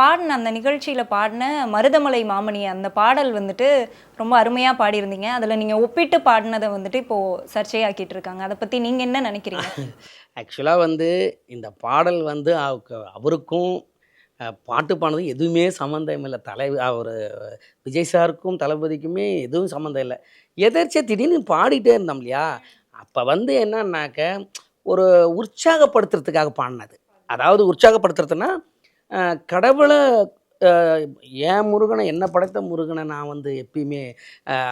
பாடின அந்த நிகழ்ச்சியில பாடின மருதமலை மாமணி அந்த பாடல் வந்துட்டு ரொம்ப அருமையா பாடியிருந்தீங்க. அதுல நீங்க ஒப்பிட்டு பாடினத வந்துட்டு இப்போ சர்ச்சையாக்கிட்டு இருக்காங்க. அத பத்தி நீங்க என்ன நினைக்கிறீங்க? ஆக்சுவலா வந்து இந்த பாடல் வந்து அவருக்கும் பாட்டு பாடுனதும் எதுவுமே சம்மந்தம் இல்ல. அவரு விஜய் சாருக்கும், தளபதிக்குமே எதுவும் சம்மந்தம் இல்ல. எதேர்ச்சியா திடீர்னு பாடிட்டே இருந்தோம் இல்லையா? அப்ப வந்து என்னன்னாக்க, ஒரு உற்சாகப்படுத்துறதுக்காக பாடுனது. அதாவது உற்சாகப்படுத்துறதுன்னா, கடவுள அ என் முருகன என்ன படைத்த முருகன நான் வந்து எப்பயுமே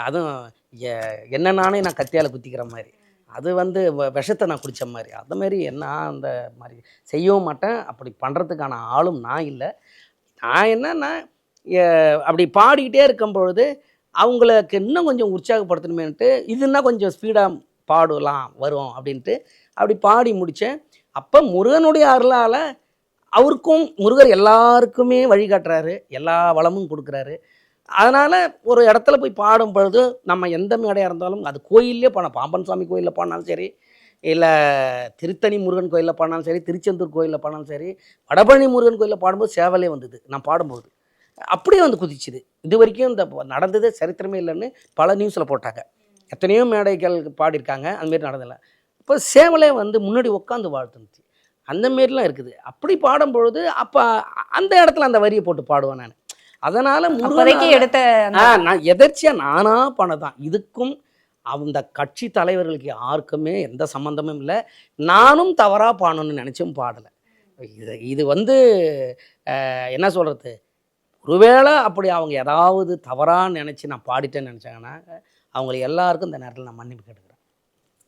அதுவும் எ என்ன நானே நான் கத்தியால குத்திக்கிற மாரி. அது வந்து விஷத்த நான் குடிச்ச மாரி. அந்த மாரி நான் அந்த மாரி செய்யவும் மாட்டேன். அப்படி பண்றதுக்கான ஆளும் நான் இல்ல. நான் என்னன்னா, எ அப்படி பாடிக்கிட்டே இருக்கும்பொழுது, அவங்களுக்கு இன்னும் கொஞ்சம் உற்சாகப்படுத்தணுமேன்ட்டு, இது இன்னும் கொஞ்சம் ஸ்பீடா பாடலாம், வரும் அப்படின்ட்டு, அப்படி பாடி முடிச்சேன். அப்ப முருகனுடைய அருளால அவருக்கும் முருகர் எல்லாருக்குமே வழிகாட்டுறாரு. எல்லா வளமும் குடுக்குறாரு. அதனால ஒரு இடத்துல போய் பாடும் பொழுது, நம்ம எந்த மேடையா இருந்தாலும், அது கோயில்லயே பாடலாம். பாம்பன் சாமி கோயில்ல பாடுனாலும் சரி, இல்ல திருத்தணி முருகன் கோயில்ல பாடுனாலும் சரி, திருச்செந்தூர் கோயில்ல பாடுனாலும் சரி, வடபழனி முருகன் கோயில்ல பாடும்போது சேவலே வந்தது. நான் பாடும்போது. அப்படியே வந்து குதிச்சுது. இதுவரைக்கும் இந்த நடந்ததே சரித்திரமே இல்லன்னு பல நியூஸ்ல போட்டாங்க. எத்தனையோ மேடைகள் பாடியிருக்காங்க. அந்த மாரி நடந்ததில்ல. அப்ப சேவலே வந்து முன்னாடி உட்காந்து வாழ்த்துனுச்சு. அந்த மாரிலாம் இருக்குது. அப்படி பாடும்பொழுது, அப்ப அந்த இடத்துல அந்த வரிய போட்டு பாடுவேன் நானு. அதனால அப்போதைக்கு முருகனால எடுத்த அந்த நான் எதர்ச்சியா நானா பண்ணதான். இதுக்கும் அந்த கட்சி தலைவர்களுக்கு யாருக்குமே எந்த சம்மந்தமும் இல்ல. நானும் தவறா பாடணும்னு நெனச்சும் பாடல. இது இது வந்து என்ன சொல்றது? ஒருவேள அப்படி அவங்க ஏதாவது தவறா நெனச்சு நான் பாடிட்டேன்னு நெனச்சாங்கன்னா, அவங்களுக்கு எல்லாருக்கும் இந்த நேரத்தில நான் மன்னிப்பு கேட்டுக்கிறேன்.